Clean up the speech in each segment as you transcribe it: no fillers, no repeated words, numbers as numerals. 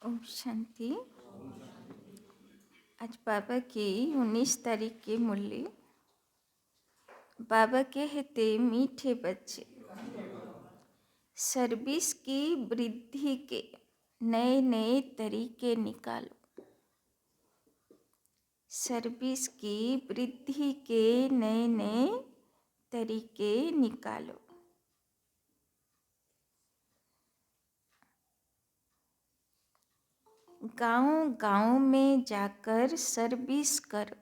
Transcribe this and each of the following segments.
ओम शांति। आज बाबा की 19 तारीख की मुरली। बाबा कहते मीठे बच्चे, सर्विस की वृद्धि के नए नए तरीके निकालो। सर्विस की वृद्धि के नए नए तरीके निकालो। गांव गांव में जाकर सर्विस करो।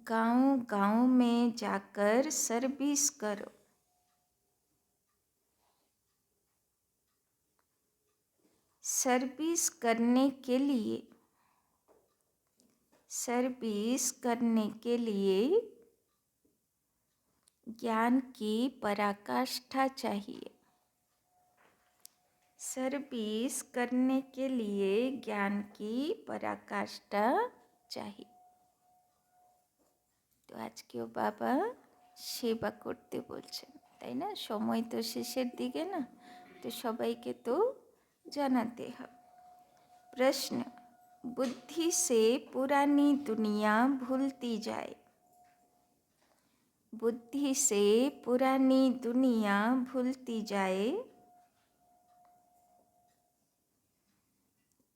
गांव गांव में जाकर सर्विस करो। सर्विस करने के लिए ज्ञान की पराकाष्ठा चाहिए। सर्विस करने के लिए ज्ञान की पराकाष्ठा चाहिए। তো আজকেও বাবা সেবা করতে বলছেন, তাই না? সময় তো শেষের দিকে না, তো সবাইকে তো জানাতে হবে। प्रश्न, बुद्धि से पुरानी दुनिया भूलती जाए। बुद्धि से पुरानी दुनिया भूलती जाए,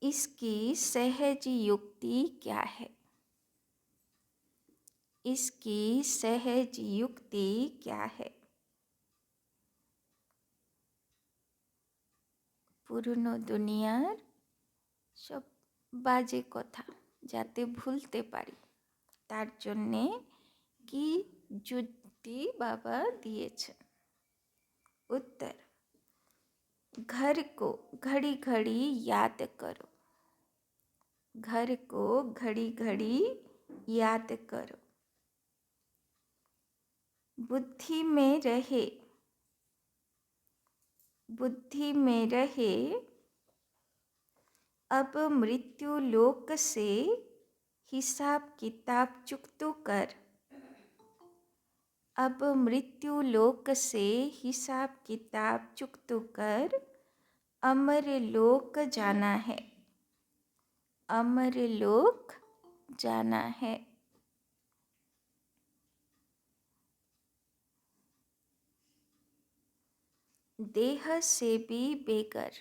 इसकी सहज युक्ति क्या है? इसकी सहज युक्ति क्या है? পুরনো দুনিয়ার সব বাজে কথা যাতে ভুলতে পারি, তার জন্যে কি যুক্তি বাবা দিয়েছেন? उत्तर, घर को घड़ी घड़ी याद करो। घर को घड़ी घड़ी याद करो। बुद्धि में रहे अब मृत्यु लोक से हिसाब किताब चुकतो कर। अब मृत्यु लोक से हिसाब किताब चुकतो कर अमर लोक जाना है। अमर लोक जाना है। देह से भी बेगर,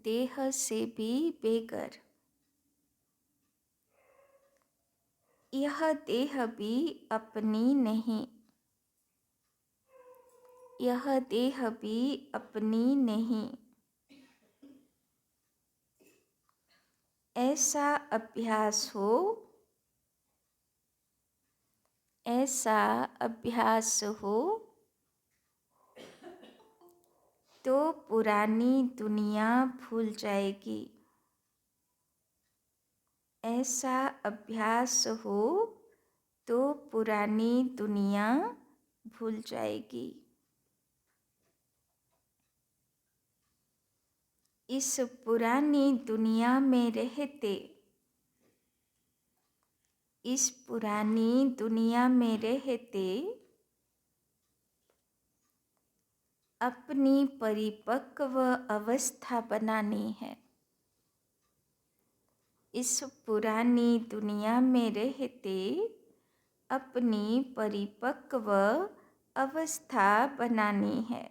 देह से भी बेगर, यह देह भी अपनी नहीं, यह देह भी अपनी नहीं। ऐसा अभ्यास हो, ऐसा अभ्यास हो तो पुरानी दुनिया भूल जाएगी। ऐसा अभ्यास हो तो पुरानी दुनिया भूल जाएगी। इस पुरानी दुनिया में रहते, इस पुरानी दुनिया में रहते अपनी परिपक्व अवस्था बनानी है। इस पुरानी दुनिया में रहते अपनी परिपक्व अवस्था बनानी है।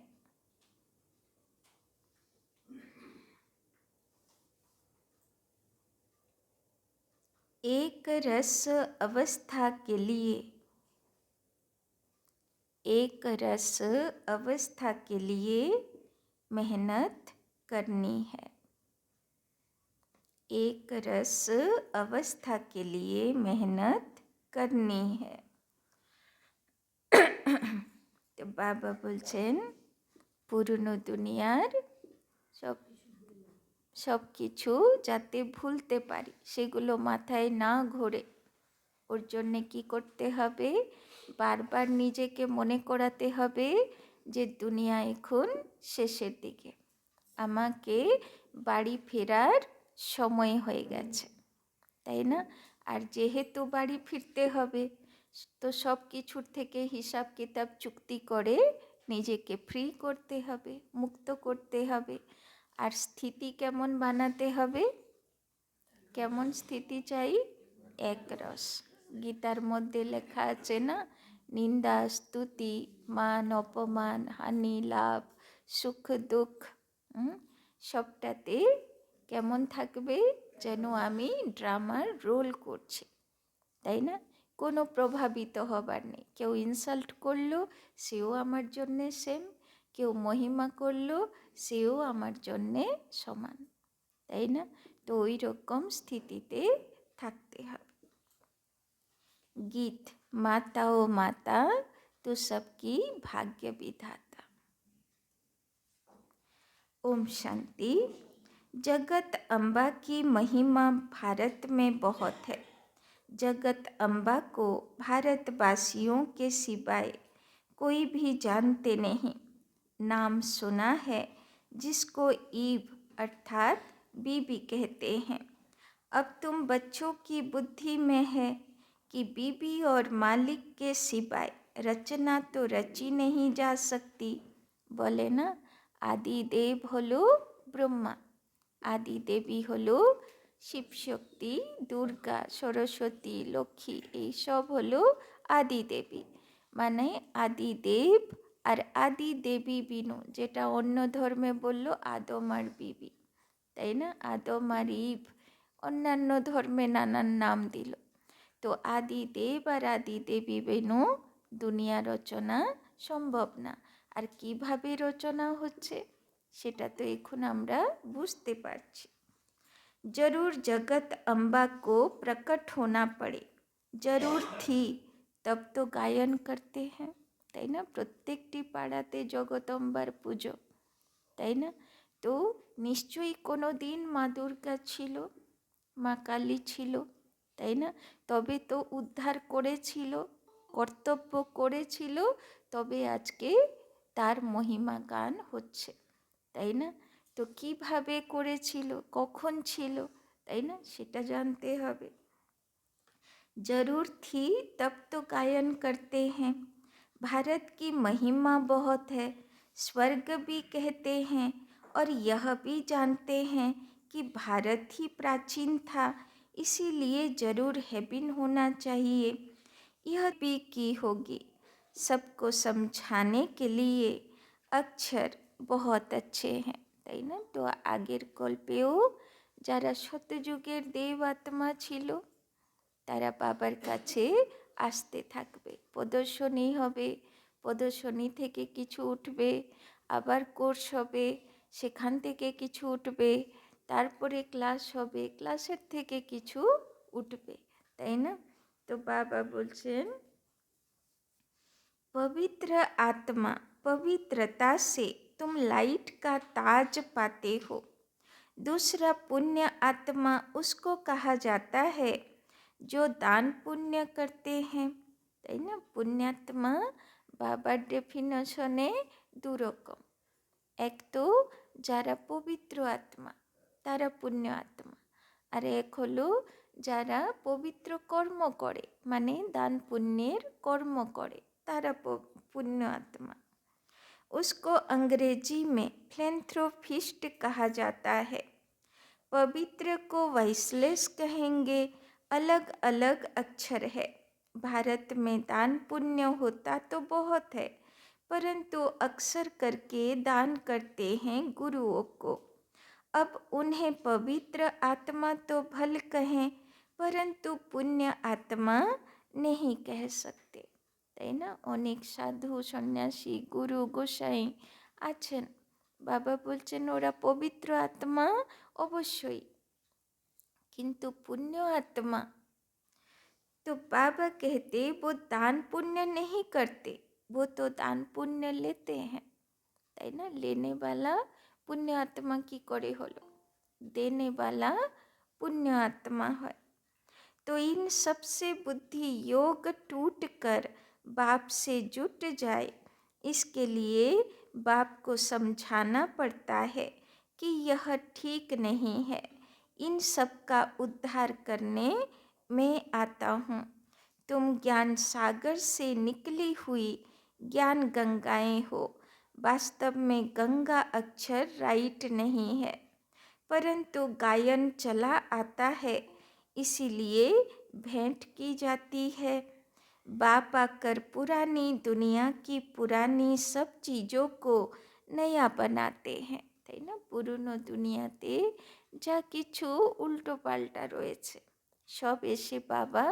एक रस अवस्था के लिए, एक रस अवस्था के लिए मेहनत करनी है। एक रस अवस्था के लिए मेहनत करनी है। तो बाबा बोलছেন পুরনো দুনিয়ার সব কিছু যাতে ভুলতে পারি, সেগুলো মাথায় না ঘোরে, ওর জন্যে কি করতে হবে? বারবার নিজেকে মনে করাতে হবে যে দুনিয়া এখন শেষের দিকে, আমাকে বাড়ি ফেরার সময় হয়ে গেছে, তাই না? আর যেহেতু বাড়ি ফিরতে হবে, তো সব কিছুর থেকে হিসাব কিতাব চুক্তি করে নিজেকে ফ্রি করতে হবে, মুক্ত করতে হবে। আর স্থিতি কেমন বানাতে হবে? কেমন স্থিতি চাই? একরস। গীতার মধ্যে লেখা আছে না, নিন্দা স্তুতি মান অপমান হানি লাভ সুখ দুঃখ, সবটাতে কেমন থাকবে? যেন আমি ড্রামার রোল করছি, তাই না? কোনো প্রভাবিত হবার নেই। কেউ ইনসাল্ট করলো, সেও আমার জন্যে সেম। কেউ মহিমা করলো, সেও আমার জন্যে সমান, তাই না? তো ওই রকম স্থিতিতে থাকতে হবে। गीत माता ओ माता तो सबकी भाग्य विधाता। ओम शांति। जगत अम्बा की महिमा भारत में बहुत है। जगत अम्बा को भारतवासियों के सिवाय कोई भी जानते नहीं। नाम सुना है जिसको ईव अर्थात बीबी कहते हैं। अब तुम बच्चों की बुद्धि में है कि बीबी और मालिक के सिवाय रचना तो रची नहीं जा सकती। बोले ना, आदि देव हलो ब्रह्मा, आदि देवी हलो शिव शक्ति दुर्गा सरस्वती लक्ष्मी, এই সব হলো আদি দেবী। মানে আদি দেব আর আদি দেবী বিনু, যেটা অন্য ধর্মে বললো আদম আর বিবি, তাই না? আদম আর ইভ, অন্যান্য ধর্মে নানান নাম দিল। তো আদি দেব আর আদি দেবী বিনু দুনিয়া রচনা সম্ভব না। আর কিভাবে রচনা হচ্ছে সেটা তো এখন আমরা বুঝতে পারছি। जरूर जगत अम्बा को प्रकट होना पड़े, जरूर थी तब तो गायन करते हैं, তাই না? প্রত্যেকটি পাড়াতে জগদম্বার পুজো, তাই না? তো নিশ্চয়ই কোনো দিন মা দুর্গা ছিল, মা কালী ছিল, তাই না? তবে তো উদ্ধার করেছিল, কর্তব্য করেছিল, তবে আজকে তার মহিমা গান হচ্ছে, তাই না? তো কিভাবে করেছিল, কখন ছিল, তাই না? সেটা জানতে হবে। जरूर थी तब तो गायन करते हैं, भारत की महिमा बहुत है, स्वर्ग भी कहते हैं, और यह भी जानते हैं कि भारत ही प्राचीन था, इसीलिए जरूर हेबिन होना चाहिए। यह भी की होगी। सबको समझाने के लिए अक्षर बहुत अच्छे हैं, তাই না? তো আগের কল্পেও যারা সত্যযুগের দেব আত্মা ছিল তারা বাবার কাছে আসতে থাকবে, প্রদর্শনী হবে, প্রদর্শনী থেকে কিছু উঠবে, আবার কোর্স হবে, সেখান থেকে কিছু উঠবে, তারপরে ক্লাস হবে, ক্লাসের থেকে কিছু উঠবে, তাই না? তো বাবা বলছেন पवित्र आत्मा, पवित्रता से तुम लाइट का ताज पाते हो। दूसरा पुण्य आत्मा उसको कहा जाता है जो दान पुण्य करते हैं, তাই না? পুণ্যাত্মা বাবার ডেফিনেশনে দুরকম। এক তো যারা পবিত্র আত্মা তারা পুণ্য আত্মা, আর এক হলো যারা পবিত্র কর্ম করে, মানে দান পুণ্যের কর্ম করে, तारा पुण्य आत्मा। उसको अंग्रेजी में फिलेंथ्रोपिस्ट कहा जाता है। पवित्र को वैश्लेष कहेंगे। अलग अलग अक्षर है। भारत में दान पुण्य होता तो बहुत है, परंतु अक्सर करके दान करते हैं गुरुओं को। अब उन्हें पवित्र आत्मा तो भल कहें, परंतु पुण्य आत्मा नहीं कह सकते, তাই না? অনেক সাধু সন্ন্যাসী গুরু গোসাই আছেন, বাবা বলছেন ওরা পবিত্র আত্মা অবশ্যই, কিন্তু पुण्य आत्मा तो बाबा कहते वो दान पुण्य नहीं करते, वो तो दान पुण्य लेते हैं, তাই না? लेने वाला पुण्य आत्मा की करे हलो, देने वाला पुण्य आत्मा है। तो इन सबसे बुद्धि योग टूट कर बाप से जुट जाए, इसके लिए बाप को समझाना पड़ता है कि यह ठीक नहीं है। इन सब का उद्धार करने मैं आता हूँ। तुम ज्ञान सागर से निकली हुई ज्ञान गंगाएं हो, वास्तव में गंगा अक्षर राइट नहीं है, परंतु गायन चला आता है, इसीलिए भेंट की जाती है। बाप आकर पुरानी दुनिया की पुरानी सब चीज़ों को नया बनाते हैं, তাই না? পুরনো দুনিয়াতে যা কিছু উল্টো পাল্টা রয়েছে সব এসে বাবা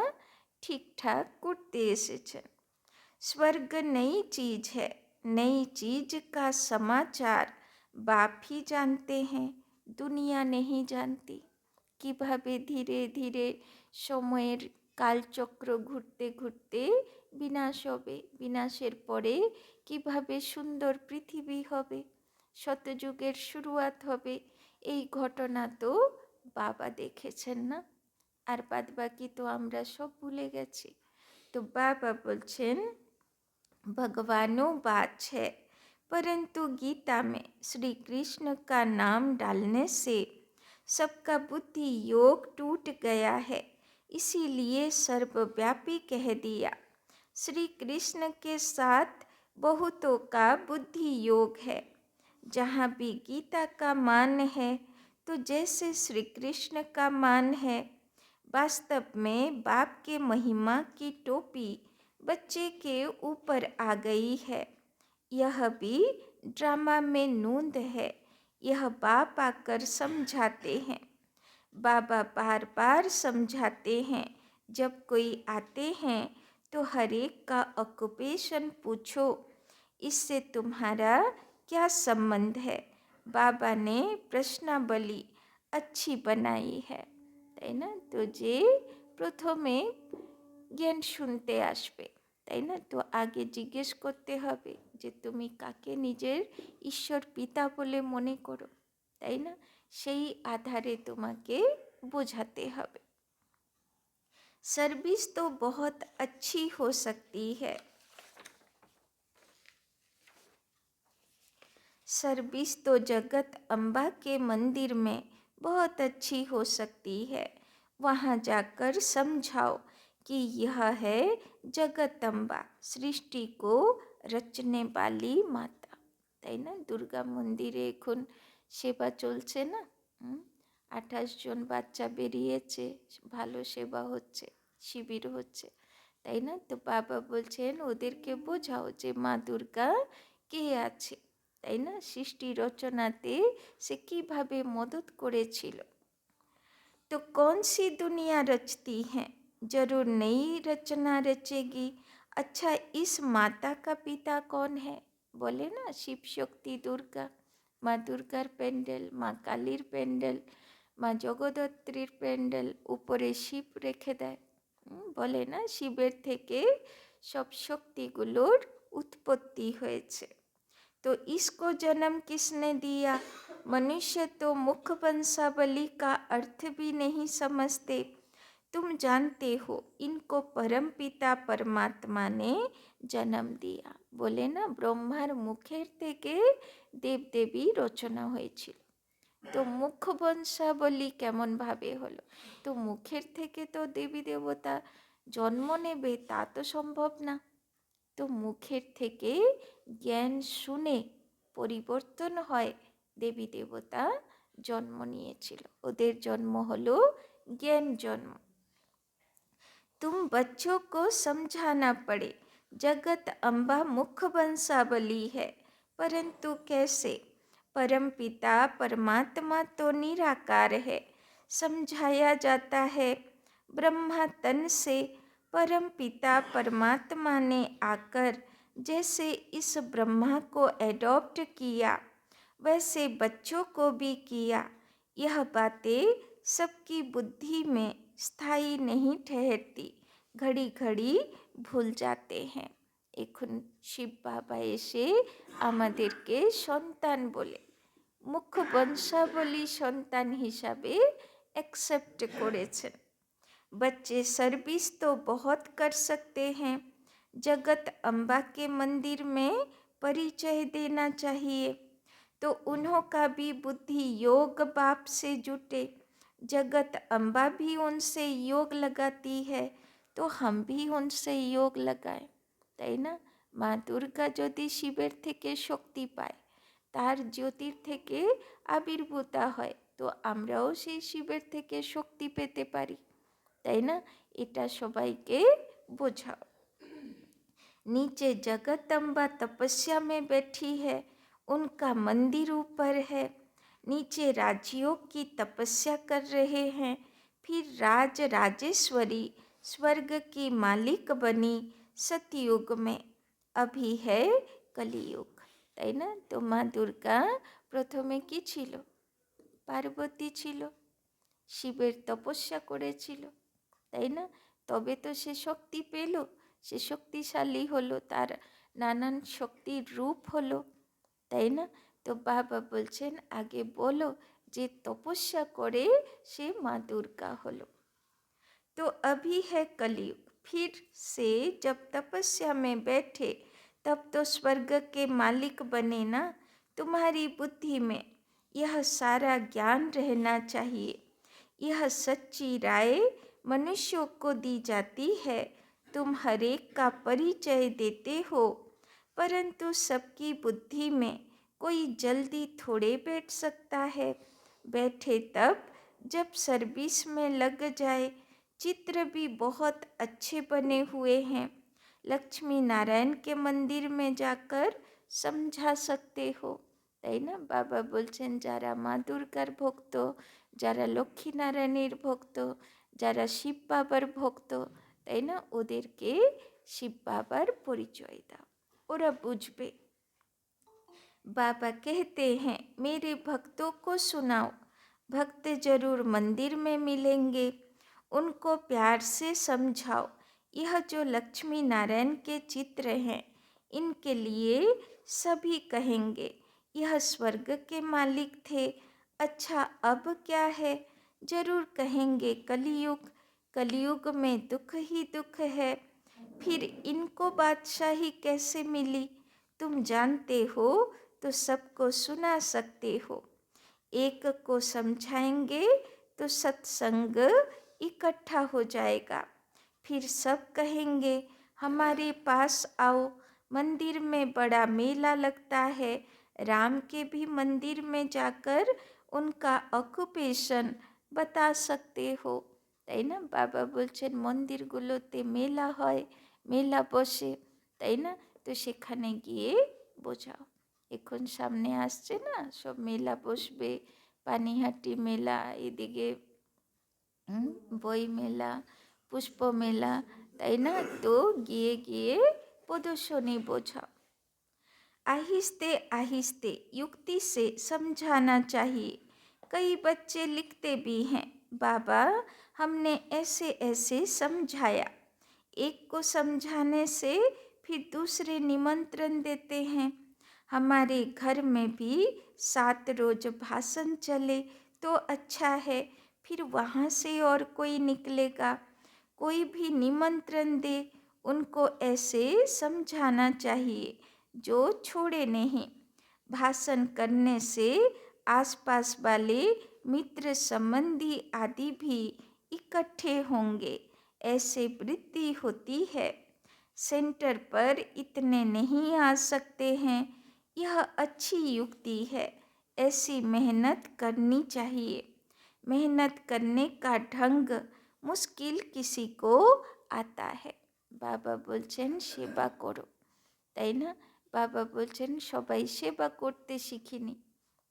ঠিকঠাক করতে এসেছেন। स्वर्ग नई चीज है, नई चीज का समाचार बाप ही जानते हैं, দুনিয়া नहीं जानती। কিভাবে ধীরে ধীরে সময়ের কালচক্র ঘুরতে ঘুরতে বিনাশ হবে, বিনাশের পরে কিভাবে সুন্দর পৃথিবী হবে, শতযুগের শুরুয়াত হবে, এই ঘটনা তো বাবা দেখেছেন না। আর বাদবাকি তো আমরা সব ভুলে গেছি। তো বাবা বলছেন भगवानों बात है, परंतु गीता में श्री कृष्ण का नाम डालने से सबका बुद्धि योग टूट गया है, इसीलिए सर्वव्यापी कह दिया। श्री कृष्ण के साथ बहुतों का बुद्धि योग है। जहाँ भी गीता का मान है तो जैसे श्री कृष्ण का मान है। वास्तव में बाप के महिमा की टोपी बच्चे के ऊपर आ गई है। यह भी ड्रामा में नूंद है, यह बाप आकर समझाते हैं। बाबा बार बार समझाते हैं। जब कोई आते हैं तो हर एक का ऑक्युपेशन पूछो, इससे तुम्हारा क्या संबंध है। बाबा ने प्रश्नावली अच्छी बनाई है, তাই না? তো যে প্রথমে জ্ঞান শুনতে আসবে, তাই না? তো আগে জিজ্ঞেস করতে হবে যে তুমি কাকে নিজের ঈশ্বর পিতা বলে মনে করো, তাই না? সেই আধারে তোমাকে বোঝাতে হবে। सर्विस तो बहुत अच्छी हो सकती है, सर्विस तो जगत अम्बा के मंदिर में बहुत अच्छी हो सकती है। वहाँ जाकर समझाओ कि यह है जगदम्बा, सृष्टि को रचने वाली माता, তাই না? দুর্গা মন্দিরে এখন সেবা চলছে না, 28 জন বাচ্চা বেরিয়েছে, ভালো সেবা হচ্ছে, শিবির হচ্ছে, তাই না? তো বাবা বলছেন ওদেরকে বোঝাও যে মা দুর্গা কে আছে, তাই না? সৃষ্টি রচনাতে সে কিভাবে মদত করেছিল। तो कौन सी दुनिया रचती है, जरूर नई रचना रचेगी। अच्छा, इस माता का पिता कौन है? बोले ना शिव शक्ति दुर्गा, মা দুর্গার প্যান্ডেল, মা কালীর প্যান্ডেল, মা জগদ্ধাত্রীর প্যান্ডেল, উপরে শিব রেখে দেয়। বলে না শিবের থেকে সব শক্তিগুলোর উৎপত্তি হয়েছে। तो इसको जन्म किसने दिया? मनुष्य तो मुख वंशावली का अर्थ भी नहीं समझते। तुम जानते हो इनको परमपिता परमात्मा ने जन्म दिया। बोले ना ब्रह्मार मुखेर থেকে দেবদেবী রচনা হয়েছিল। তো মুখ বংশাবলী কেমন ভাবে হলো? তো মুখের থেকে তো দেবী দেবতা জন্ম নেবে তা তো সম্ভব না। তো মুখের থেকে জ্ঞান শুনে পরিবর্তন হয়, দেবী দেবতা জন্ম নিয়েছিল, ওদের জন্ম হলো জ্ঞান জন্ম। तुम बच्चों को समझाना पड़े, जगत अम्बा मुख वंशावली है, परंतु कैसे? परमपिता परमात्मा तो निराकार है, समझाया जाता है। ब्रह्मा तन से परमपिता परमात्मा ने आकर जैसे इस ब्रह्मा को एडॉप्ट किया, वैसे बच्चों को भी किया। यह बातें सबकी बुद्धि में स्थायी नहीं ठहरती, घड़ी घड़ी ভুল जाते हैं। এখন শিব বাবা এসে আমাদেরকে সন্তান বলে মুখ্য বংশাবলী সন্তান হিসাবে অ্যাকসেপ্ট করেছেন। बच्चे सर्विस तो बहुत कर सकते हैं, जगत अम्बा के मंदिर में परिचय देना चाहिए, तो उन्हों का भी बुद्धि योग बाप से जुटे। जगत अम्बा भी उनसे योग लगाती है, तो हम भी उनसे योग लगाएं, তাই না? মা দুর্গা যদি শিবের থেকে শক্তি পায়, তার জ্যোতির থেকে আবির্ভূত হয়, তো আমরাও সেই শিবের থেকে শক্তি পেতে পারি, তাই না? এটা সবাইকে বোঝাও। नीचे जगदम्बा तपस्या में बैठी है, उनका मंदिर ऊपर है। नीचे राजियों की तपस्या कर रहे हैं, फिर राज राजेश्वरी स्वर्ग की मालिक बनी सतयुग में, अभी है कलियुग, তাই না? তো মা দুর্গা প্রথমে কি ছিল? পার্বতী ছিল, শিবের তপস্যা করেছিল, তাই না? তবে তো সে শক্তি পেল, সে শক্তিশালী হলো, তার নানান শক্তির রূপ হলো, তাই না? তো বাবা বলছেন আগে বলো যে তপস্যা করে সে মা দুর্গা হলো। तो अभी है कलयुग, फिर से जब तपस्या में बैठे तब तो स्वर्ग के मालिक बने ना। तुम्हारी बुद्धि में यह सारा ज्ञान रहना चाहिए। यह सच्ची राय मनुष्यों को दी जाती है। तुम हरेक का परिचय देते हो, परंतु सबकी बुद्धि में कोई जल्दी थोड़े बैठ सकता है। बैठे तब जब सर्विस में लग जाए। चित्र भी बहुत अच्छे बने हुए हैं, लक्ष्मी नारायण के मंदिर में जाकर समझा सकते हो, তাই না? বাবা বলছেন যারা মা দুর্গার ভক্ত, যারা লক্ষ্মী নারায়ণের ভক্ত, যারা শিব বাবার ভক্ত, তাই না, ওদেরকে শিব বাবার পরিচয় দাও, ওরা বুঝবে। बाबा कहते हैं मेरे भक्तों को सुनाओ, भक्त जरूर मंदिर में मिलेंगे, उनको प्यार से समझाओ। यह जो लक्ष्मी नारायण के चित्र हैं, इनके लिए सभी कहेंगे यह स्वर्ग के मालिक थे। अच्छा अब क्या है? जरूर कहेंगे कलियुग, कलियुग में दुख ही दुख है। फिर इनको बादशाही कैसे मिली? तुम जानते हो तो सबको सुना सकते हो। एक को समझाएंगे तो सत्संग इकट्ठा हो जाएगा। फिर सब कहेंगे हमारे पास आओ, मंदिर में बड़ा मेला लगता है। राम के भी मंदिर में जाकर उनका অকুপেশন बता सकते हो, তাই না? বাবা বলছেন মন্দিরগুলোতে মেলা হয়, মেলা বসে, তাই না? তো সেখানে গিয়ে বোঝাও। এখন সামনে আসছে না, সব মেলা বসবে, পানিহাটি মেলা, এদিকে বই মেলা, পুষ্প মেলা, তাই না? তো গিয়ে গিয়ে প্রদর্শনী বোঝাও। आहिस्ते आहिस्ते युक्ति से समझाना चाहिए। कई बच्चे लिखते भी हैं बाबा हमने ऐसे ऐसे समझाया। एक को समझाने से फिर दूसरे निमंत्रण देते हैं। हमारे घर में भी 7 रोज भाषण चले तो अच्छा है, फिर वहाँ से और कोई निकलेगा। कोई भी निमंत्रण दे, उनको ऐसे समझाना चाहिए जो छोड़े नहीं। भाषण करने से आसपास वाले मित्र संबंधी आदि भी इकट्ठे होंगे, ऐसे वृत्ति होती है। सेंटर पर इतने नहीं आ सकते हैं, यह अच्छी युक्ति है। ऐसी मेहनत करनी चाहिए। मेहनत करने का ढंग मुश्किल किसी को आता है। বাবা বলছেন সেবা করো, তাই না? বাবা বলছেন সবাই সেবা করতে শিখিনি,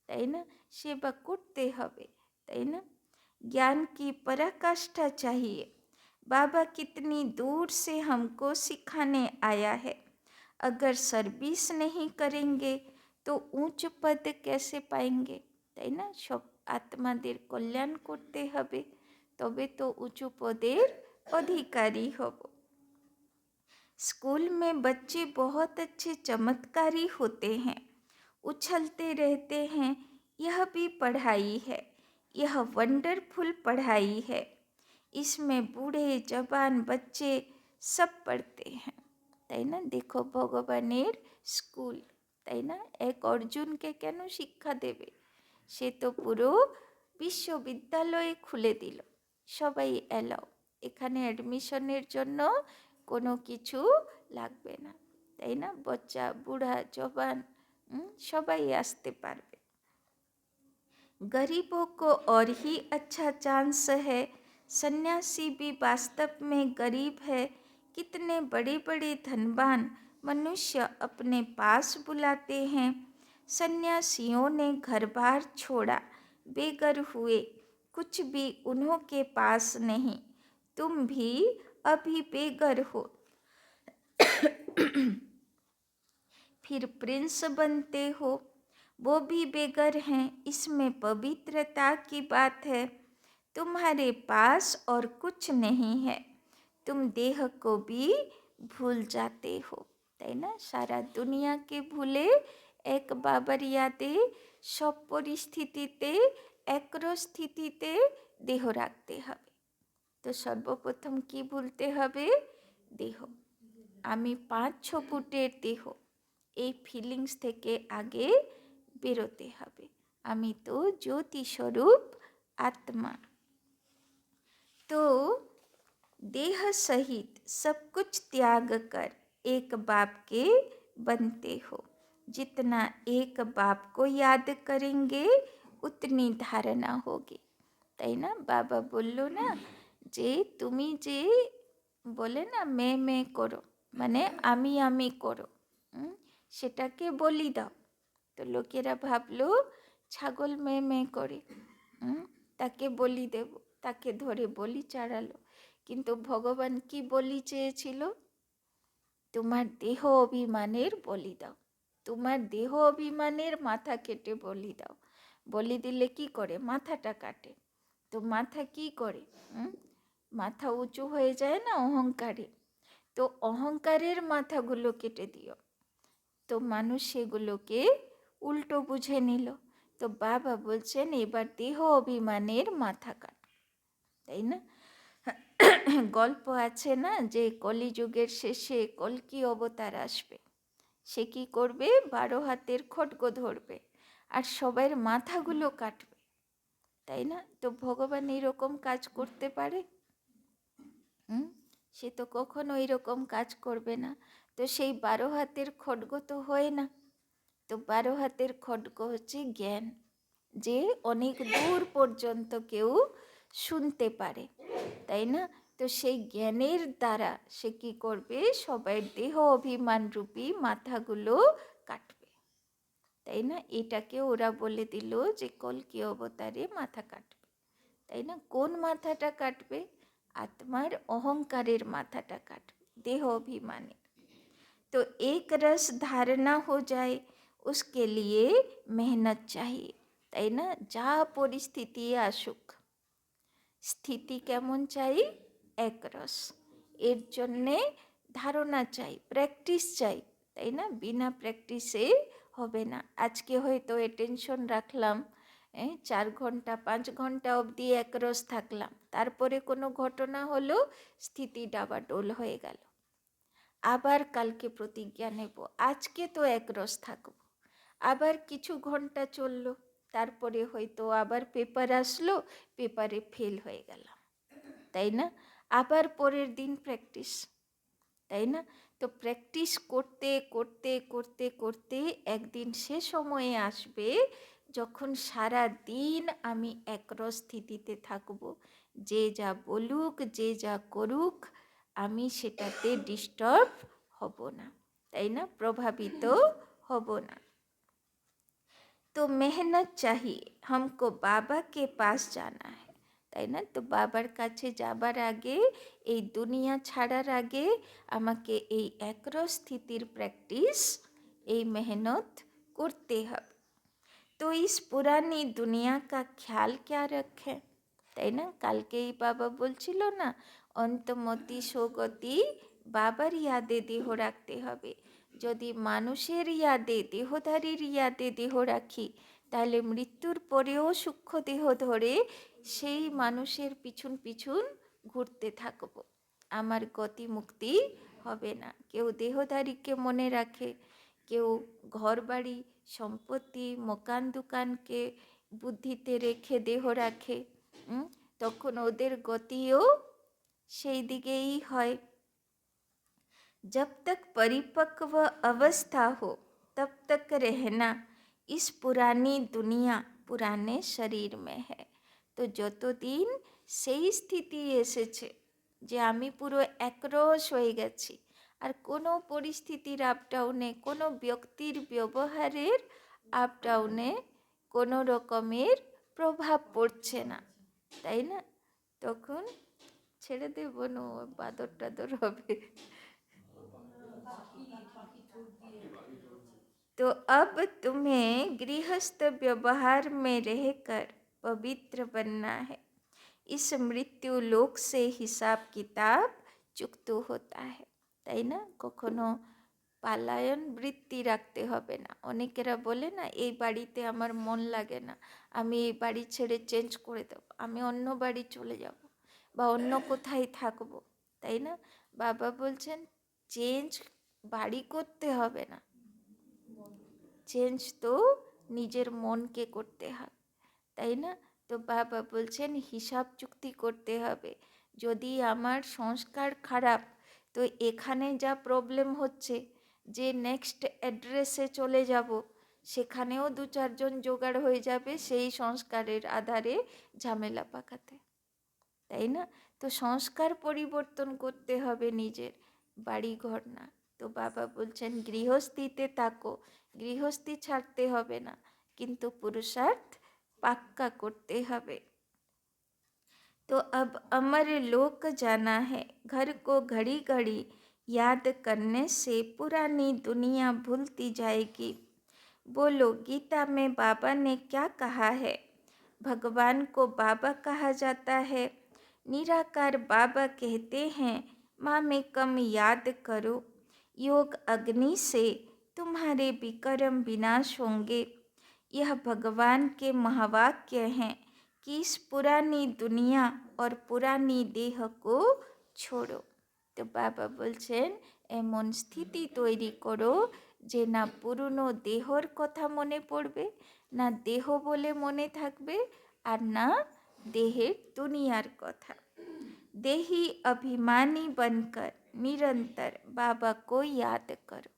তাই না? সেবা করতে হবে, তাই না? ज्ञान की पराकाष्ठा चाहिए। बाबा कितनी दूर से हमको सिखाने आया है। अगर सर्विस नहीं करेंगे तो ऊंच पद कैसे पाएंगे, তাই না? সব আত্মাদের কল্যাণ করতে হবে, তবে তো উঁচু পদের অধিকারী হব। स्कूल में बच्चे बहुत अच्छे चमत्कारी होते हैं, उछलते रहते हैं। यह भी पढ़ाई है, यह वंडरफुल पढ़ाई है। इसमें बूढ़े जवान बच्चे सब पढ़ते हैं, তাই না? দেখো ভগবানের স্কুল, তাই না? এক অর্জুনকে কেন শিক্ষা দেবে? সে তো পুরো বিশ্ববিদ্যালয় খুলে দিল, সবাই এলাও, এখানে অ্যাডমিশনের জন্য কোনো কিছু লাগবে না, তাই না? বাচ্চা, বুড়া, জবান সবাই আসতে পারবে। गरीबों को और ही अच्छा चांस है, सन्यासी भी वास्तव में गरीब है। कितने बड़े बड़े धनवान मनुष्य अपने पास बुलाते हैं। सन्यासियों ने घर बार छोड़ा, बेघर हुए, कुछ भी उन्हों के पास नहीं। तुम भी अभी बेघर हो, फिर प्रिंस बनते हो। वो भी बेघर हैं, इसमें पवित्रता की बात है। तुम्हारे पास और कुछ नहीं है, तुम देह को भी भूल जाते हो। তাই না? সারা দুনিয়াকে ভুলে এক বাবার ইয়াদে সব পরিস্থিতিতে একরস্থিতিতে দেহ রাখতে হবে। তো সর্বপ্রথম কি ভুলতে হবে? দেহ। আমি 5-6 ফুটের দেহ, এই ফিলিংস থেকে আগে বেরোতে হবে। আমি তো জ্যোতি স্বরূপ आत्मा। तो देह सहित सब कुछ त्याग कर एक बाप के बनते हो। जितना एक बाप को याद करेंगे उतनी धारणा होगी। তাই না? বাবা বলল না যে তুমি যে বলে না মে করো, মানে আমি করো, সেটাকে বলি দাও। তো লোকেরা ভাবলো ছাগল মে করে, তাকে বলি দেব, তাকে ধরে বলি চাড়ালো। কিন্তু ভগবান কি বলি চেয়েছিল? তোমার দেহ অভিমানের বলি দাও, তোমার দেহ অভিমানের মাথা কেটে বলি দাও। বলি দিলে কি করে? মাথাটা কাটে। তো মাথা কি করে? মাথা উঁচু হয়ে যায় না অহংকারে, তো অহংকারের মাথাগুলো কেটে দিও। তো মানুষ সেগুলোকে উল্টো বুঝে নিল। তো বাবা বলছেন এবার দেহ অভিমানের মাথা কাট। তাই না? গল্প আছে না যে কলিযুগের শেষে কল্কি অবতার আসবে। সে কি করবে? 12 হাতের খড়গ ধরবে আর সবার মাথাগুলো কাটবে। তাই না? তো ভগবান এরকম কাজ করতে পারে? সে তো কখনো এরকম কাজ করবে না। তো সেই 12 হাতের খড়গ তো হয় না। তো 12 হাতের খড়গ হচ্ছে জ্ঞান, যে অনেক দূর পর্যন্ত কেউ শুনতে পারে। তাই না? তো সেই জ্ঞানের দ্বারা সে কি করবে? সবাই দেহ অভিমান রূপী মাথাগুলো কাটবে। তাই না? এটাকে ওরা বলে দিল যে কল্কি অবতারে মাথা কাটবে। তাই না? কোন মাথাটা কাটবে? आत्मार अहंकारेर माथाटा काटबे, देह अभिमानेर। तो एक रस धारणा हो जाए उसके लिए मेहनत चाहिए। তাই না? যা পরিস্থিতি আসুক, স্থিতি কেমন চাই? এক রস। এর জন্যে ধারণা চাই, প্র্যাকটিস চাই। তাই না? বিনা প্র্যাকটিসে হবে না। আজকে হয়তো অ্যাটেনশন রাখলাম, 4 ঘন্টা 5 ঘন্টা অবধি একরস থাকলাম, তারপরে কোনো ঘটনা হলো, স্থিতি ডাবাডোল হয়ে গেল। আবার কালকে প্রতিজ্ঞা নেব আজকে তো একরস থাকবো। আবার কিছু ঘন্টা চললো, তারপরে হয়তো আবার পেপার আসলো, পেপারে ফেল হয়ে গেলাম। তাই না? আবার পরের দিন প্র্যাকটিস। তাই না? তো প্র্যাকটিস করতে করতে করতে করতে একদিন সে সময়ে আসবে যখন সারা দিন আমি একরস স্থিতিতে থাকব। যে যা বলুক, যে যা করুক, আমি সেটাতে ডিস্টার্ব হব না। তাই না? প্রভাবিত হব না। তো মেহনত चाहिए, हमको बाबा के पास जाना है। তাই না? তো বাবার কাছে যাবার আগে, এই দুনিয়া ছাড়ার আগে আমাকে এই একরস স্থিতির প্র্যাকটিস, এই মেহনত করতে হবে। তো इस पुरानी दुनिया का ख्याल क्या रखें? তাই না? কালকেই বাবা বলছিল না অন্তমতি সগতি বাবার ইয়াদে দেহ রাখতে হবে। যদি মানুষের ইয়াদে, দেহধারীর ইয়াদে দেহ রাখি, তাহলে মৃত্যুর পরেও সূক্ষ্ম দেহ ধরে সেই মানুষের পিছন পিছন ঘুরতে থাকব। আমার গতি মুক্তি হবে না। কেউ দেহধারীকে মনে রাখে, কেউ ঘর বাড়ি সম্পত্তি মকান দোকানকে বুদ্ধিতে রেখে দেহ রাখে, তখন ওদের গতিও সেই দিকেই হয়। जब तक परिपक्व अवस्था हो तब तक रहना इस पुरानी दुनिया पुराने শরীর में है। তো যতদিন সেই স্থিতি এসেছে যে আমি পুরো একরস হয়ে গেছি, আর কোনো পরিস্থিতির আপ ডাউনে, কোনো ব্যক্তির ব্যবহারের আপ ডাউনে কোনো রকমের প্রভাব পড়ছে না, তাই না? তখন ছেড়ে দেব, নো বাদর টাদর হবে। तो अब तुम्हें गृहस्थ व्यवहार में रहकर पवित्र बनना है। इस मृत्यु लोक से हिसाब किताब चुक्त होता है, তাই না? কখনো পালায়ন বৃত্তি রাখতে হবে না। অনেকেরা বলে না, এই বাড়িতে আমার মন লাগে না, আমি এই বাড়ি ছেড়ে চেঞ্জ করে দেব, আমি অন্য বাড়ি চলে যাব বা অন্য কোথায় থাকবো, তাই না? বাবা বলছেন চেঞ্জ বাড়ি করতে হবে না, চেঞ্জ তো নিজের মনকে করতে হবে, তাই না? তো বাবা বলছেন হিসাব চুক্তি করতে হবে। যদি আমার সংস্কার খারাপ, তো এখানে যা প্রবলেম হচ্ছে যে নেক্সট অ্যাড্রেসে চলে যাব, সেখানেও 2-4 জন জোগাড় হয়ে যাবে সেই সংস্কারের আধারে ঝামেলা পাকাতে, তাই না? তো সংস্কার পরিবর্তন করতে হবে নিজের, বাড়ি ঘর না। তো বাবা বলছেন গৃহস্থিতে থাকো, গৃহস্থী ছাড়তে হবে না, কিন্তু পুরুষার্থ পাক্কা করতে হবে। तो अब अमर लोक जाना है, घर को घड़ी घड़ी याद करने से पुरानी दुनिया भूलती जाएगी। बोलो गीता में बाबा ने क्या कहा है? भगवान को बाबा कहा जाता है। निराकार बाबा कहते हैं माँ में कम याद करो, योग अग्नि से तुम्हारे विकर्म विनाश होंगे। यह भगवान के महावाक्य हैं कि इस पुरानी दुनिया और पुरानी देह को छोड़ो। তো বাবা বলছেন এমন স্থিতি তৈরি করো যে না পুরনো দেহর কথা মনে পড়বে, না দেহ বলে মনে থাকবে, আর না দেহের দুনিয়ার কথা। দেহি অভিমানী बनकर নিরন্তর বাবা কো याद करो,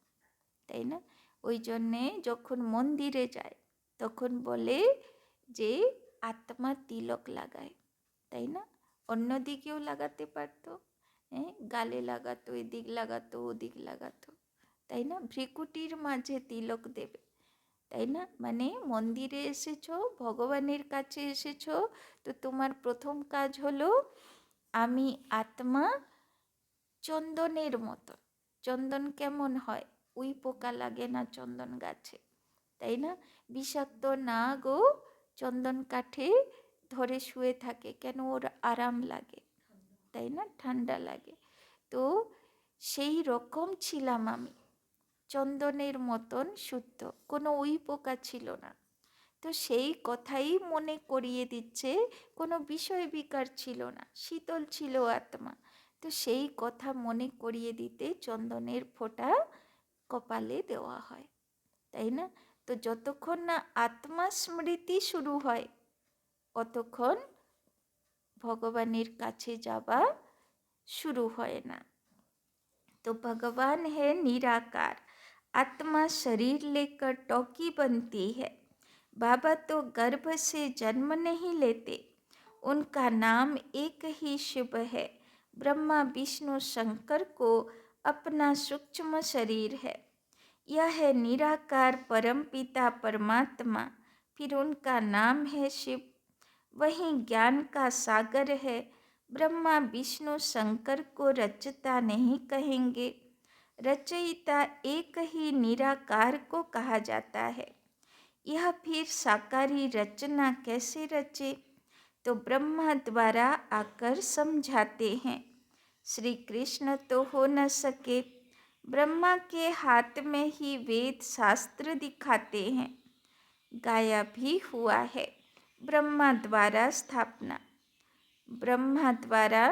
তাই না? ওই জন্যে যখন মন্দিরে যায় তখন বলে যে আত্মা তিলক লাগায়, তাই না? অন্য দিকেও লাগাতে পারতো, গালে লাগাতো, এদিক লাগাতো, ওদিক লাগাতো, তাই না? ভ্রিকুটির মাঝে তিলক দেবে, তাই না? মানে মন্দিরে এসেছো, ভগবানের কাছে এসেছো, তো তোমার প্রথম কাজ হলো আমি আত্মা চন্দনের মতো। চন্দন কেমন হয়? উই পোকা লাগে না চন্দন গাছে, তাই না? বিষাক্ত নাগও চন্দন কাঠে ধরে শুয়ে থাকে, কেন? ওর আরাম লাগে, তাই না? ঠান্ডা লাগে। তো সেই রকম ছিলাম আমি, চন্দনের মতন শুদ্ধ, কোনো উই পোকা ছিল না। তো সেই কথাই মনে করিয়ে দিচ্ছে, কোনো বিষয় বিকার ছিল না, শীতল ছিল আত্মা। তো সেই কথা মনে করিয়ে দিতে চন্দনের ফোঁটা কপালে দেওয়া হয়, তাই না? তো যতক্ষণ না আত্মা স্মৃতি শুরু হয় ততক্ষণ ভগবানের কাছে যাওয়া शुरू হয় না। तो भगवान है निराकार, आत्मा शरीर लेकर टॉकी बनती है। बाबा तो गर्भ से जन्म नहीं लेते, उनका नाम एक ही शिव है। ब्रह्मा विष्णु शंकर को अपना सूक्ष्म शरीर है। यह है निराकार परमपिता परमात्मा, फिर उनका नाम है शिव। वही ज्ञान का सागर है। ब्रह्मा विष्णु शंकर को रचता नहीं कहेंगे, रचयिता एक ही निराकार को कहा जाता है। यह फिर साकारी रचना कैसे रचे? तो ब्रह्मा द्वारा आकर समझाते हैं। श्री कृष्ण तो हो न सके, ब्रह्मा के हाथ में ही वेद शास्त्र दिखाते हैं। गाया भी हुआ है ब्रह्मा द्वारा स्थापना। ब्रह्मा द्वारा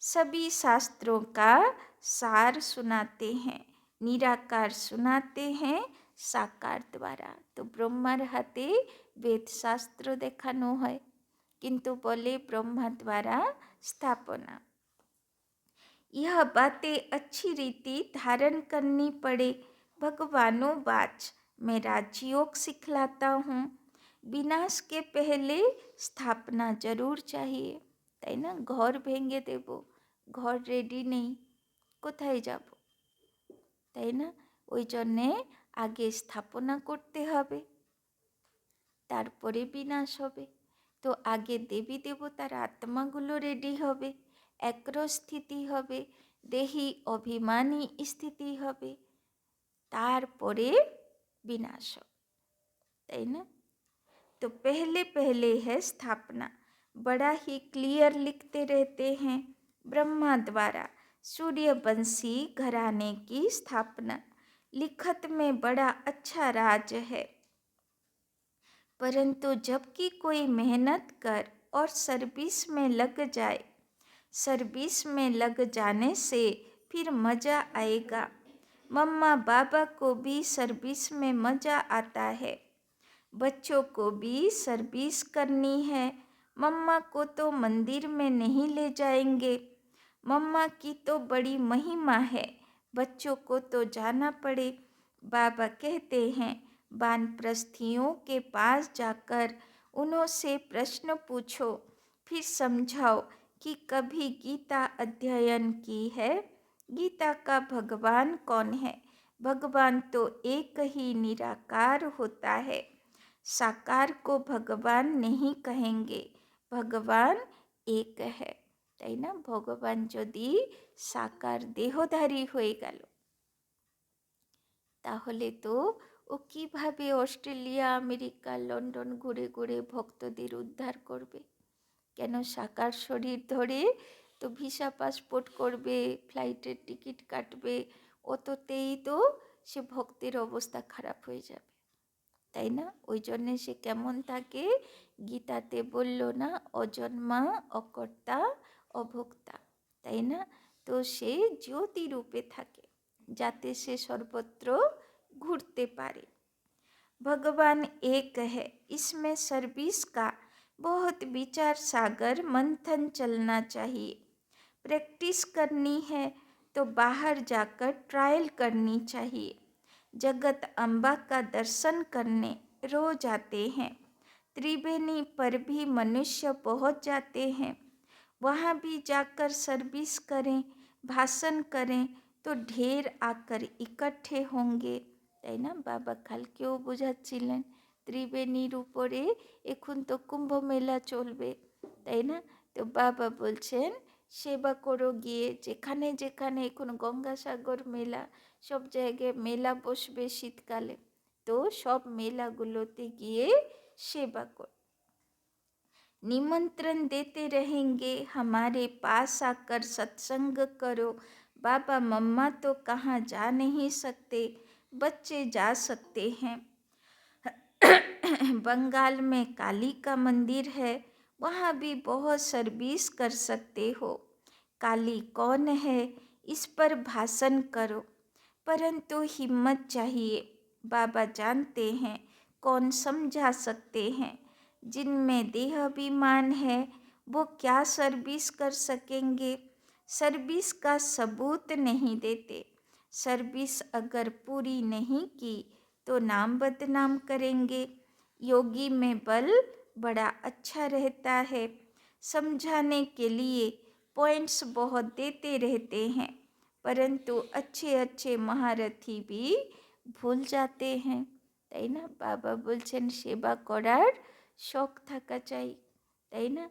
सभी शास्त्रों का सार सुनाते हैं, निराकार सुनाते हैं साकार द्वारा। तो ब्रह्मार हाथे वेद शास्त्र देखानो है, किन्तु बोले ब्रह्मा द्वारा स्थापना। यह बातें अच्छी रीति धारण करनी पड़े। भगवानो बाच, मैं राजयोग सिखलाता हूँ। विनाश के पहले स्थापना जरूर चाहिए, তাই না? ঘর ভেঙে দেব, ঘর রেডি নেই, কোথায় যাব, তাই না? ওই জন্যে আগে স্থাপনা করতে হবে, তারপরে বিনাশ হবে। তো আগে দেবী দেবতার আত্মাগুলো রেডি হবে, একরস স্থিতি হবে, দেহি অভিমানী স্থিতি হবে, তারপরে বিনাश হবে, তাই না? तो पहले पहले है स्थापना। बड़ा ही क्लियर लिखते रहते हैं, ब्रह्मा द्वारा सूर्यवंशी घराने की स्थापना। लिखत में बड़ा अच्छा राज है, परंतु जबकि कोई मेहनत कर और सर्विस में लग जाए, सर्विस में लग जाने से फिर मज़ा आएगा। मम्मा बाबा को भी सर्विस में मज़ा आता है, बच्चों को भी सर्विस करनी है। मम्मा को तो मंदिर में नहीं ले जाएंगे, मम्मा की तो बड़ी महिमा है, बच्चों को तो जाना पड़े। बाबा कहते हैं, वानप्रस्थियों के पास जाकर उन्होंने प्रश्न पूछो, फिर समझाओ कि कभी गीता अध्ययन की है। गीता का भगवान कौन है? भगवान तो एक ही निराकार होता है, साकार को भगवान नहीं कहेंगे, भगवान एक है, তাই না? ভগবান যদি সাকার দেহধারী হয়ে গেল, তাহলে তো ও কিভাবে অস্ট্রেলিয়া, আমেরিকা, লন্ডন ঘুরে ঘুরে ভক্তদের উদ্ধার করবে? কেন সাকার শরীর ধরে তো ভিসা পাসপোর্ট করবে, ফ্লাইটের টিকিট কাটবে, অততেই তো সে ভক্তের অবস্থা খারাপ হয়ে যাবে, তাই না? ওই জন্যে সে কেমন থাকে? গীতাতে বলল না, অজন্মা, অকর্তা, অভোক্তা, তাই না? তো সে জ্যোতি রূপে থাকে, যাতে সে সর্বত্র ঘুরতে পারে। भगवान एक है, इसमें सर्विस का बहुत विचार सागर मंथन चलना चाहिए। प्रैक्टिस करनी है तो बाहर जाकर ट्रायल करनी चाहिए। जगत अम्बा का दर्शन करने रोज आते हैं, त्रिवेणी पर भी मनुष्य पहुँच जाते हैं, वहाँ भी जाकर सर्विस करें, भाषण करें तो ढेर आकर इकट्ठे होंगे, তাই না? বাবা কালকেও বোঝাচ্ছিলেন, ত্রিবেণীর উপরে এখন তো কুম্ভ মেলা চলবে, তাই না? তো বাবা বলছেন, সেবা করো গিয়ে, যেখানে যেখানে এখন গঙ্গাসাগর মেলা, সব জায়গায় মেলা বসবে শীতকালে, তো সব মেলাগুলোতে গিয়ে সেবা কর। निमंत्रण देते रहेंगे, हमारे पास आकर सत्संग करो। बाबा मम्मा तो कहाँ जा नहीं सकते, बच्चे जा सकते हैं। बंगाल में काली का मंदिर है, वहाँ भी बहुत सर्विस कर सकते हो। काली कौन है, इस पर भाषण करो, परंतु हिम्मत चाहिए। बाबा जानते हैं कौन समझा सकते हैं। जिनमें देह अभिमान है वो क्या सर्विस कर सकेंगे? सर्विस का सबूत नहीं देते। सर्विस अगर पूरी नहीं की तो नाम बदनाम करेंगे। योगी में बल बड़ा अच्छा रहता है, समझाने के लिए पॉइंट्स बहुत देते रहते हैं, परंतु अच्छे अच्छे महारथी भी भूल जाते हैं, তাই না? বাবা বলছেন সেবা করার শখ থাকা চাই, তাই না?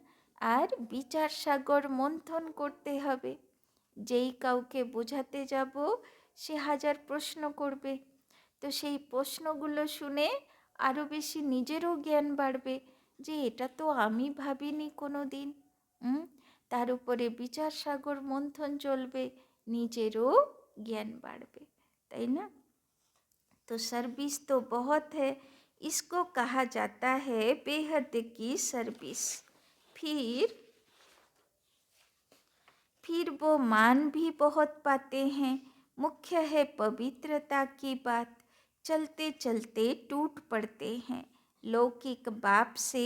আর বিচার সাগর মন্থন করতে হবে। যেই কাউকে বোঝাতে যাব সে হাজার প্রশ্ন করবে, তো সেই প্রশ্নগুলো শুনে আরও বেশি নিজেরও জ্ঞান বাড়বে, যে এটা তো আমি ভাবিনি কোনো দিন। তার উপরে বিচার সাগর মন্থন চলবে, নিজেরও জ্ঞান বাড়বে, তাই না? तो सर्विस तो बहुत है, इसको कहा जाता है बेहद की सर्विस। फिर वो मान भी बहुत पाते हैं। मुख्य है पवित्रता की बात, चलते चलते टूट पड़ते हैं। लौकिक बाप से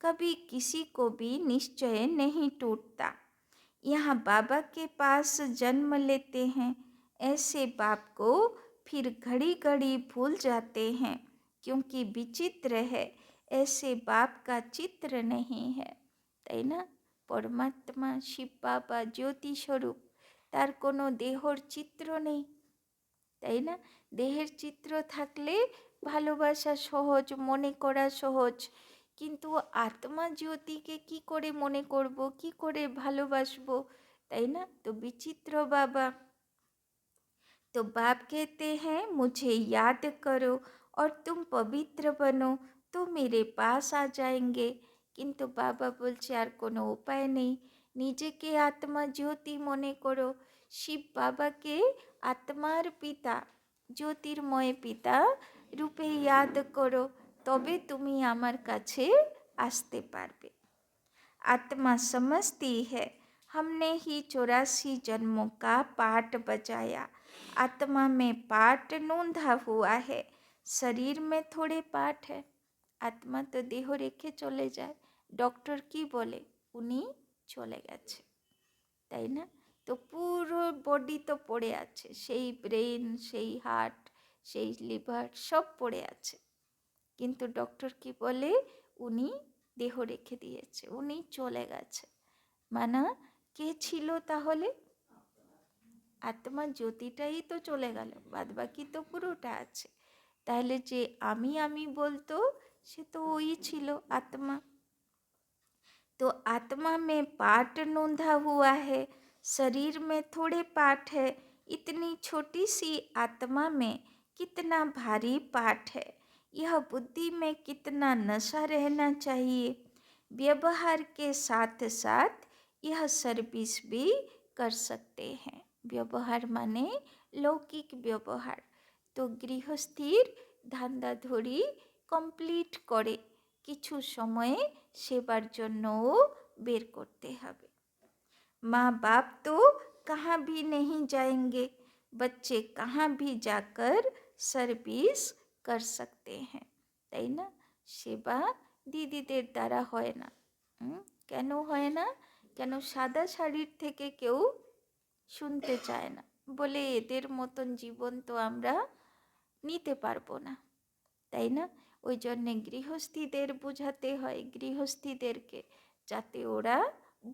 कभी किसी को भी निश्चय नहीं टूटता। यहाँ बाबा के पास जन्म लेते हैं, ऐसे बाप को फिर घड़ी घड़ी भूल जाते हैं, क्योंकि विचित्र है, ऐसे बाप का चित्र नहीं है, তাই না? পরমাত্মা শিব বাবা জ্যোতি স্বরূপ, তার কোনো দেহর চিত্র নেই, তাই না? দেহের চিত্র থাকলে ভালোবাসা সহজ, মনে করা সহজ, কিন্তু আত্মা জ্যোতিকে কি করে মনে করব, কি করে ভালোবাসবো, তাই না? তো বিচিত্র বাবা। तो बाप कहते हैं मुझे याद करो और तुम पवित्र बनो तो मेरे पास आ जाएंगे। কিন্তু বাবা বলছে আর কোনো উপায় নেই, নিজেকে আত্মা জ্যোতি মনে করো, শিব বাবাকে আত্মার পিতা, জ্যোতির্ময় পিতা রূপে ইয়াদ করো, তবে তুমি আমার কাছে আসতে পারবে। आत्मा समझती है हमने ही 84 जन्मों का पाठ बजाया, आत्मा में पाठ नोंधा हुआ है, शरीर में थोड़े पाठ है। आत्मा तो देह रेखे चले जाए, डॉक्टर की बोले उनी चले গেছে, তাই না? তো পুরো বডি তো পড়ে আছে, সেই ব্রেন, সেই হার্ট, সেই লিভার সব পড়ে আছে, কিন্তু ডক্টর কি বলে উনি দেহ রেখে দিয়েছে, উনি চলে গেছে। মানা কে ছিল তাহলে? আত্মা জ্যোতিটাই তো চলে গেল, বাদ বাকি তো পুরোটা আছে। তাহলে যে আমি আমি বলতো সে তো ওই ছিল आत्मा। तो आत्मा में पार्ट नोंधा हुआ है, शरीर में थोड़े पार्ट है, इतनी छोटी सी आत्मा में कितना भारी पार्ट है, यह बुद्धि में कितना नशा रहना चाहिए। व्यवहार के साथ साथ यह सर्विस भी कर सकते हैं। व्यवहार माने लौकिक व्यवहार, तो গৃহস্থির ধান্দাধরি কমপ্লিট করে কিছু সময়ে সেবার জন্যও বের করতে হবে। माँ बाप तो कहाँ भी नहीं जाएंगे, बच्चे कहाँ भी जाकर सर्विस कर सकते हैं, তাই না? সেবা দিদিদের দ্বারা হয় না। কেন হয় না? কেন? সাদা শাড়ির থেকে কেউ শুনতে চায় না, বলে এদের মতন জীবন তো আমরা নিতে পারবো না, তাই না? ওই জন্যে গৃহস্থীদের বোঝাতে হয়, গৃহস্থীদেরকে, যাতে ওরা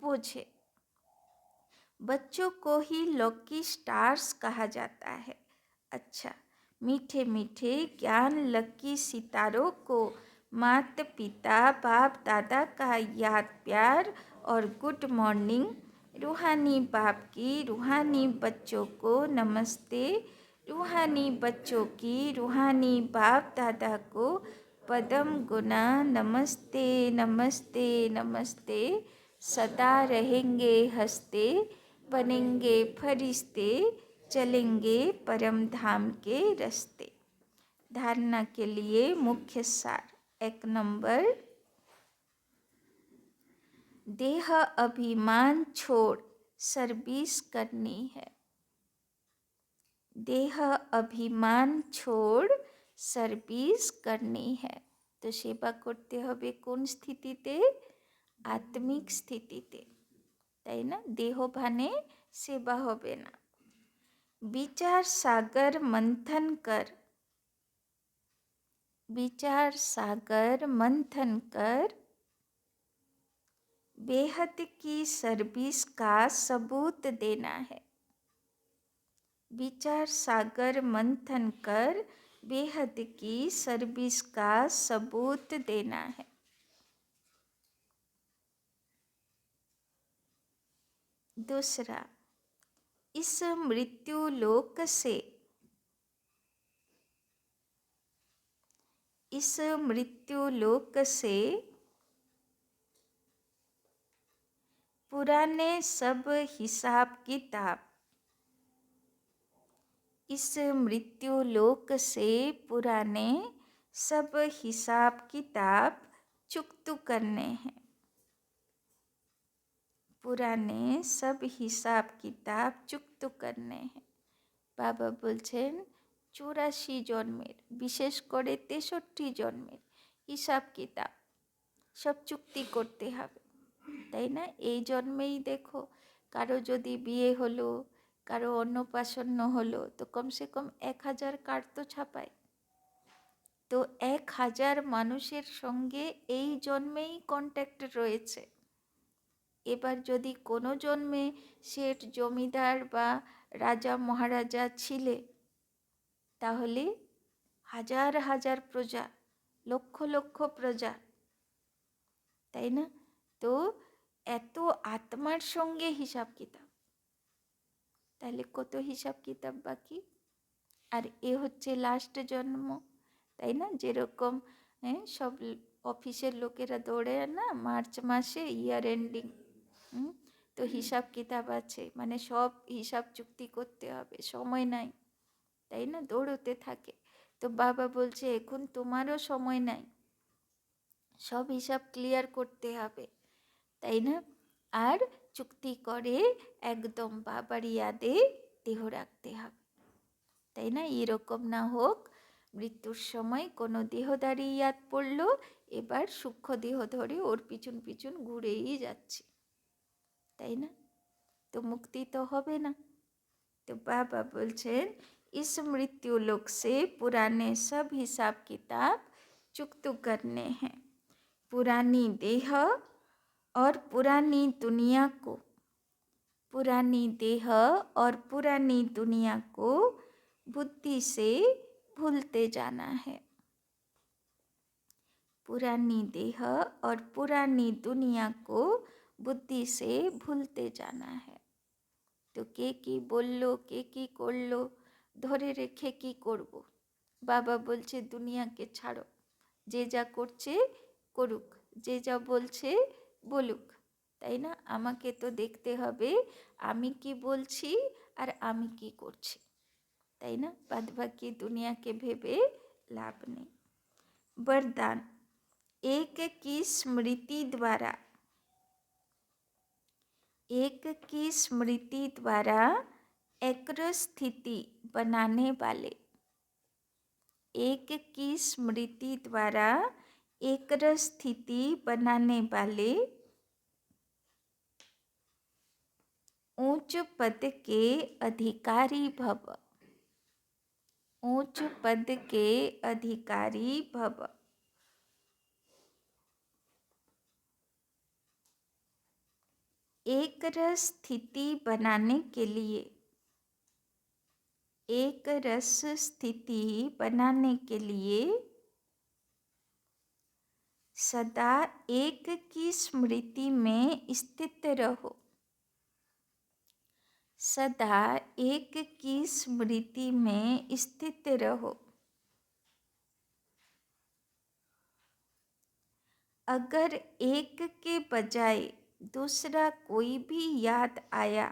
বোঝে। बच्चों को ही लकी स्टार्स कहा जाता है। अच्छा, मीठे मीठे ज्ञान लकी सितारों को माता पिता बाप दादा का याद प्यार और गुड मॉर्निंग। रूहानी बाप की रूहानी बच्चों को नमस्ते, रूहानी बच्चों की रूहानी बाप दादा को पदम गुना नमस्ते नमस्ते नमस्ते। सदा रहेंगे हंसते, बनेंगे फरिश्ते, चलेंगे परम धाम के रास्ते। धारणा के लिए मुख्य सार। 1 नंबर, देह अभिमान छोड़ सर्विस करनी है। देह अभिमान छोड़ सर्विस करनी है। तो सेवा करते হবে কোন স্থিতিতে? আত্মিক স্থিতিতে, তাই না? দেহভানে সেবা হবে না। विचार सागर मंथन कर, विचार सागर मंथन कर, बेहद की सर्विस का सबूत देना है। विचार सागर मंथन कर, बेहद की सर्विस का सबूत देना है। दूसरा, इस मृत्यु लोक से, इस मृत्यु लोक से पुराने सब हिसाब किताब, इस मृत्यु लोक से पुराने सब हिसाब किताब चुकतू करने हैं। पुराने सब हिसाब किताब चुकतू करने हैं। বাবা বলছেন 84 জন্মের, বিশেষ করে 63 জন্মের হিসাব কিতাব সব চুক্তি করতে হবে, তাই না? এই জন্মেই দেখো কারো যদি বিয়ে হলো, কারো অন্নপ্রাশন হলো, তো কমসে কম 1000 কার্ড তো ছাপায়। তো 1000 মানুষের সঙ্গে এই জন্মেই কন্ট্যাক্ট রয়েছে। এবার যদি কোনো জন্মে শেঠ জমিদার বা রাজা মহারাজা ছিলে, তাহলে হাজার হাজার প্রজা, লক্ষ লক্ষ প্রজা, তাই না? তো এত আত্মার সঙ্গে হিসাব কিতাব, তাহলে কত হিসাব কিতাব বাকি। আর এ হচ্ছে লাস্ট জন্ম, তাই না? যেরকম সব অফিসের লোকেরা দৌড়ে না মার্চ মাসে ইয়ার এন্ডিং, তো হিসাব কিতাব আছে, মানে সব হিসাব চুক্তি করতে হবে, সময় নাই, তাই না? দৌড়তে থাকে। তো বাবা বলছে এখন তোমারও সময় নাই, সব হিসাব ক্লিয়ার করতে হবে, তাই না? আর চুক্তি করে একদম বাবার ইয়াদে দেহ রাখতে হবে, তাই না? এরকম না হোক মৃত্যুর সময় কোনো দেহদারি ইয়াদ পড়লো, এবার সূক্ষ্ম দেহ ধরে ওর পিছন পিছন ঘুরেই যাচ্ছে, তাই না? তো মুক্তি তো হবে না। तो बाबा बोलছেন इस मृत्यु लोक से पुराने सब हिसाब किताब चुकता करने हैं। पुरानी देह और पुरानी दुनिया को, पुरानी देह और पुरानी दुनिया को बुद्धि से भूलते जाना है। पुरानी देह और पुरानी दुनिया को बुद्धि से भूलते जाना है। তো কে কি বললো, কে কি করলো, ধরে রেখে কি করব? বাবা বলছে দুনিয়াকে ছাড়ো, যে যা করছে করুক, যে যা বলছে বলুক, তাই না? আমাকে তো দেখতে হবে আমি কি বলছি আর আমি কি করছি, তাই না? বাদ বাকি দুনিয়াকে ভেবে লাভ নেই। वरदान, एक की स्मृति द्वारा, एक की स्मृति द्वारा एकाग्र स्थिति बनाने वाले, एक की स्मृति द्वारा एकाग्र स्थिति बनाने वाले ऊंच पद के अधिकारी भव, ऊंच पद के अधिकारी भव। एक रस स्थिति बनाने के लिए, एक रस स्थिति बनाने के लिए सदा एक की स्मृति में स्थित रहो, सदा एक की स्मृति में स्थित रहो। अगर एक के बजाय दूसरा कोई भी याद आया,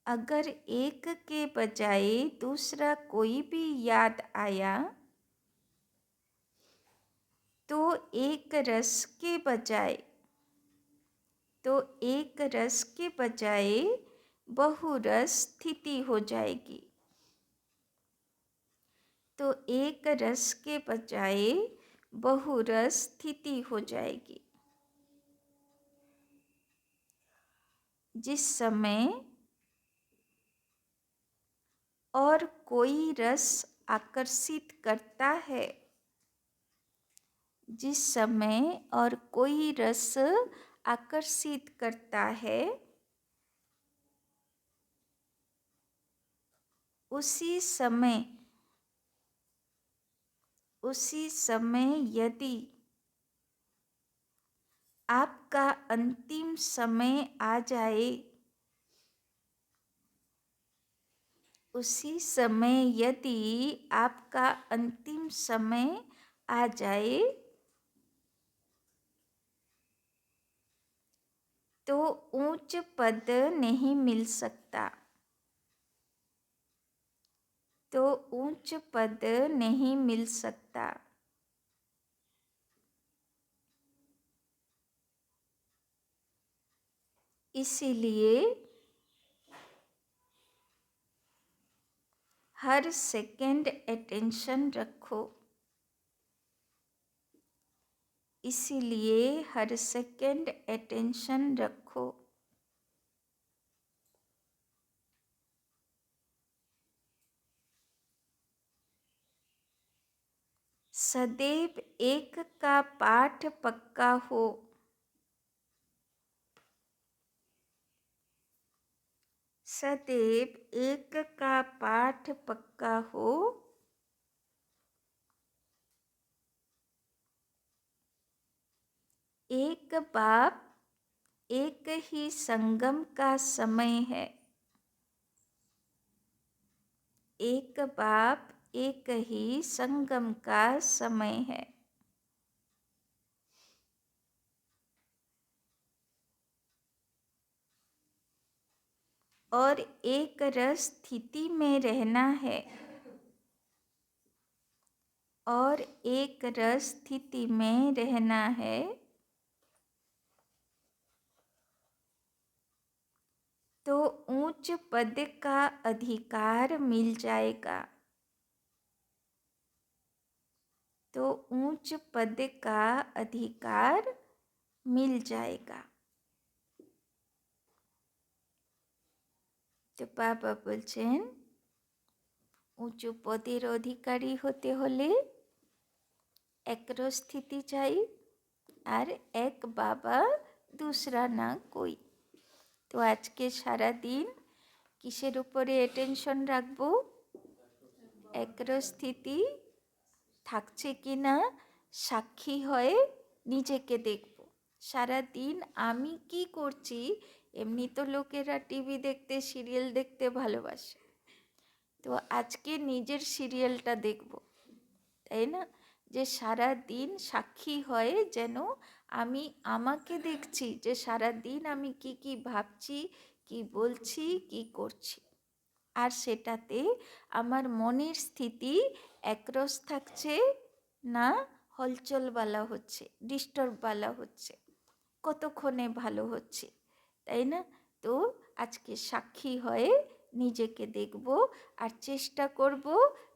अगर एक के बजाय दूसरा कोई भी याद आया, तो एक रस के बजाय, तो एक रस के बजाय बहुरस स्थिति हो जाएगी, तो एक रस के बजाय बहुरस स्थिति हो जाएगी। जिस समय और कोई रस आकर्षित करता है, जिस समय और कोई रस आकर्षित करता है, उसी समय यदि आपका अंतिम समय आ जाए, उसी समय यदि आपका अंतिम समय आ जाए, तो ऊंच पद नहीं मिल सकता, तो ऊंच पद नहीं मिल सकता। इसीलिए हर सेकंड अटेंशन रखो, इसीलिए हर सेकंड अटेंशन रखो। सदैव एक का पाठ पक्का हो। सदैव एक का पाठ पक्का हो। एक बाप एक ही संगम का समय है। एक बाप एक ही संगम का समय है। और एक रस स्थिति में रहना है। और एक रस स्थिति में रहना है। तो ऊंच पद का अधिकार मिल जाएगा। तो ऊंच पद का अधिकार मिल जाएगा। তো বাবা বলছেন উঁচু পদের অধিকারী হতে হলে একরস্থিতি চাই আর এক বাবা दूसरा ना कोई। তো আজকে সারা দিন কিসের উপরে অ্যাটেনশন রাখবো? একরস্থিতি থাকছে কিনা সাক্ষী হয়ে নিজেকে দেখব। সারা দিন আমি কি করছি? এমনি তো লোকেরা টিভি দেখতে সিরিয়াল দেখতে ভালোবাসে, তো আজকে নিজের সিরিয়ালটা দেখব, তাই না? যে সারা দিন সাক্ষী হয়ে যেন আমি আমাকে দেখছি যে সারা দিন আমি কি কি ভাবছি, কি বলছি, কি করছি, আর সেটাতে আমার মনের স্থিতি একরস থাকছে না হলচলবালা হচ্ছে, ডিস্টার্ববালা হচ্ছে, কতক্ষণে ভালো হচ্ছে, তাই না? তো আজকে সাক্ষী হয়ে নিজেকে দেখব আর চেষ্টা করব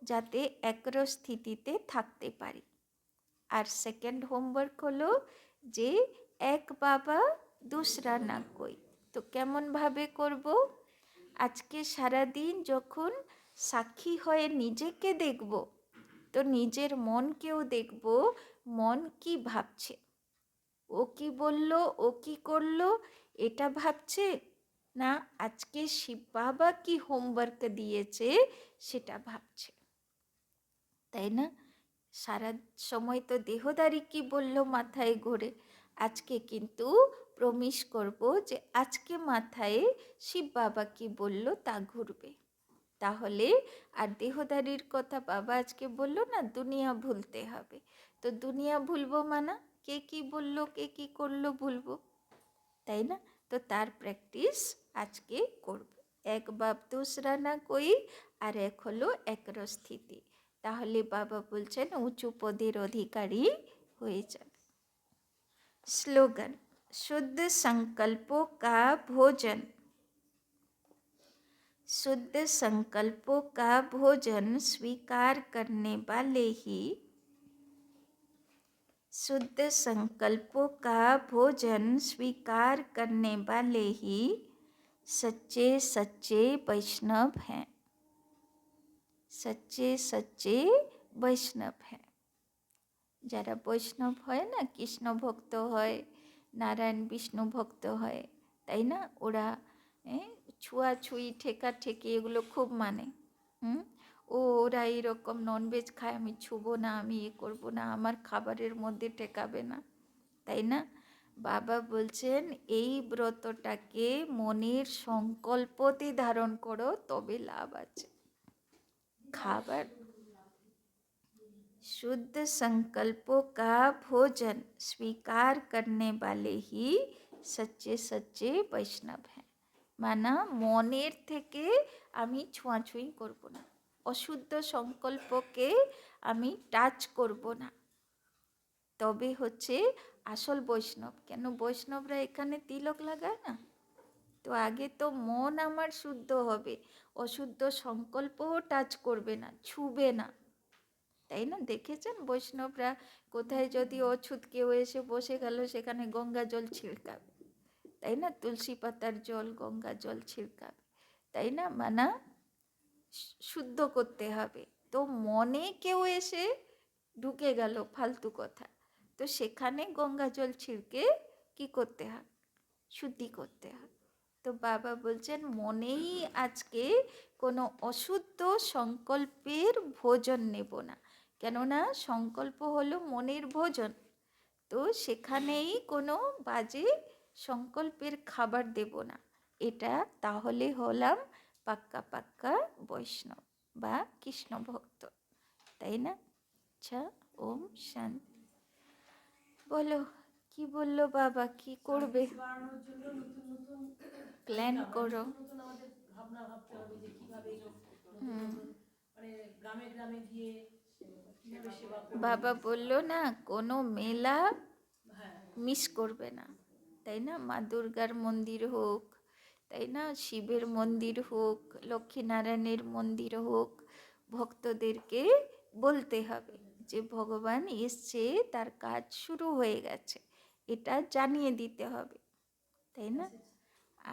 যাতে একরস স্থিতিতে থাকতে পারি। আর সেকেন্ড হোমওয়ার্ক হলো যে এক বাবা दूसरा না कोई। তো কেমনভাবে করব? আজকে সারাদিন যখন সাক্ষী হয়ে নিজেকে দেখব, তো নিজের মনকেও দেখব, মন কি ভাবছে, ও কি বলল, ও কি করলো, এটা ভাবছে না আজকে শিব বাবা কি হোমওয়ার্ক দিয়েছে সেটা ভাবছে, তাই না? সারা সময় তো দেহদারি কি বলল মাথায় ঘোরে, আজকে কিন্তু প্রমিস করব যে আজকে মাথায় শিব বাবা কি বলল তা ঘুরবে। তাহলে আর দেহদারির কথা বাবা আজকে বললো না দুনিয়া ভুলতে হবে, তো দুনিয়া ভুলবো মানা কে কি বললো কে কি করলো ভুলবো, তাই না? তো তার প্র্যাকটিস আজকে করব। এক বাপ दूसरा না कोई আর এক হলো একরস্থিতি। তাহলে বাবা বলছেন উঁচু পদের অধিকারী হয়ে যাবে। স্লোগান शुद्ध संकल्पों का भोजन। शुद्ध संकल्पों का भोजन स्वीकार करने वाले ही शुद्ध संकल्पों का भोजन स्वीकार करने वाले ही सच्चे सच्चे वैष्णव हैं। सच्चे सच्चे वैष्णव हैं। যারা বৈষ্ণব হয় না, কৃষ্ণ ভক্ত হয়, নারায়ণ বিষ্ণু ভক্ত হয়, তাই না? ওরা ছুঁয়াছুঁই ঠেকাঠেকি এগুলো খুব মানে। ওরা এইরকম ননভেজ খায়, আমি ছুবো না, আমি এ করবো না, আমার খাবারের মধ্যে ঠেকাবে না, তাই না? বাবা বলছেন এই ব্রতটাকে মনের সংকল্পতে ধারণ করো, তবে লাভ আছে। খাবার शुद्ध संकल्पों का भोजन स्वीकार करने वाले ही सच्चे सच्चे वैष्णव हैं। माना মনের থেকে আমি ছোঁয়াছুঁই করব না, অশুদ্ধ সংকল্পকে আমি টাচ করব না, তবে হচ্ছে আসল বৈষ্ণব। কেন বৈষ্ণবরা এখানে তিলক লাগায় না? তো আগে তো মন আমার শুদ্ধ হবে, অশুদ্ধ সংকল্পও টাচ করবে না, ছুবে না, তাই না? দেখেছেন বৈষ্ণবরা কোথায় যদি অছুত কেউ এসে বসে গেল সেখানে গঙ্গা জল ছিড়কাবে, তাই না? তুলসী পাতার জল গঙ্গা জল ছিড়কাবে, তাই না? শুদ্ধ করতে হবে। তো মনে কেউ এসে ঢুকে গেল ফালতু কথা। তো সেখানে গঙ্গা জল ছিড়কে কি করতে হয়, শুদ্ধি করতে হয়। তো বাবা বলছেন মনেই আজকে কোনো অশুদ্ধ সংকল্পের ভোজন নেব না, কেননা সংকল্প হলো মনের ভোজন। তো সেখানেই কোনো বাজে সংকল্পের খাবার দেব না। এটা তাহলে হলাম পাক্কা পাক্কা বৈষ্ণব বা কৃষ্ণ ভক্ত, তাই না? আচ্ছা, ওম শান্তি। বলো, কি বললো বাবা, কি করবে? প্ল্যান করো। বাবা বললো না কোনো মেলা মিস করবে না, তাই না? মা দুর্গার মন্দির হোক, তাই না, শিবের মন্দির হোক, লক্ষ্মীনারায়ণের মন্দির হোক, ভক্তদেরকে বলতে হবে যে ভগবান এসছে, তার কাজ শুরু হয়ে গেছে, এটা জানিয়ে দিতে হবে, তাই না?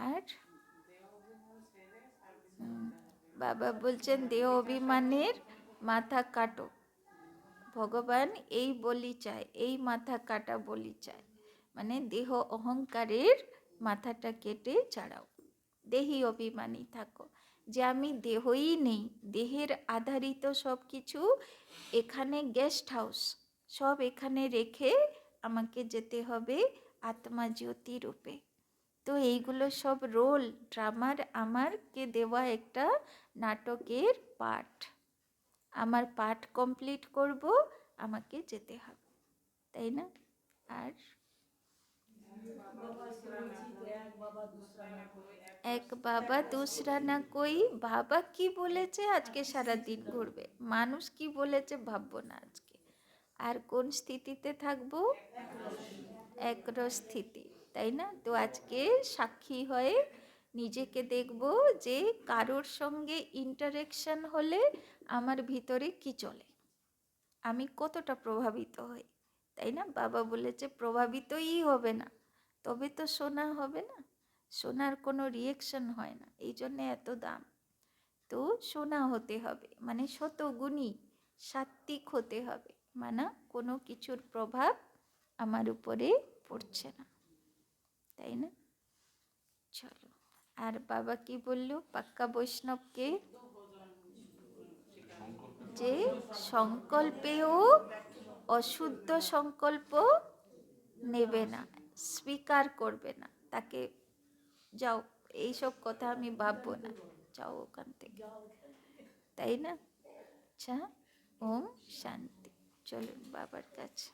আর বাবা বলছেন দেহ অভিমানের মাথা কাটো। ভগবান এই বলি চায়, এই মাথা কাটা বলি চায়, মানে দেহ অহংকারের মাথাটা কেটে ছাড়াও, দেহি অভিমানী থাকো, যে আমি দেহই নেই, দেহের আধারিত সব কিছু, এখানে গেস্ট হাউস, সব এখানে রেখে আমাকে যেতে হবে আত্মা জ্যোতি রূপে। তো এইগুলো সব রোল, ড্রামার আমারকে দেওয়া একটা নাটকের পাঠ, আমার পাঠ কমপ্লিট করব, আমাকে যেতে হবে, তাই না? আর এক বাবা দুসরা না কই, বাবা কি বলেছে আজকে সারা দিন ঘুরবে, মানুষ কি বলেছে ভাববো না আজকে। আর কোন স্থিতিতে থাকবো? একরস স্থিতি, তাই না? তো আজকে সাক্ষী হয়ে নিজেকে দেখব যে কারোর সঙ্গে ইন্টারেকশন হলে আমার ভিতরে কি চলে, আমি কতটা প্রভাবিত হই, তাই না? বাবা বলেছে প্রভাবিতই হবে না, তবে তো শোনা হবে না, শোনার কোনো রিয়েকশন হয় না, এই জন্যে এত দাম। তো শোনা হতে হবে, মানে শতগুণী সাত্ত্বিক হতে হবে, মানে কোনো কিছুর প্রভাব আমার উপরে পড়ছে না, তাই না? চলো, আর বাবা কি বললো পাক্কা বৈষ্ণবকে? যে সংকল্পেও অশুদ্ধ সংকল্প নেবে না, স্বীকার করবে না, তাকে যাও এইসব কথা আমি ভাববো না, যাও ওখান থেকে, তাই না? আচ্ছা, ওম শান্তি। চলুন বাবার কাছে।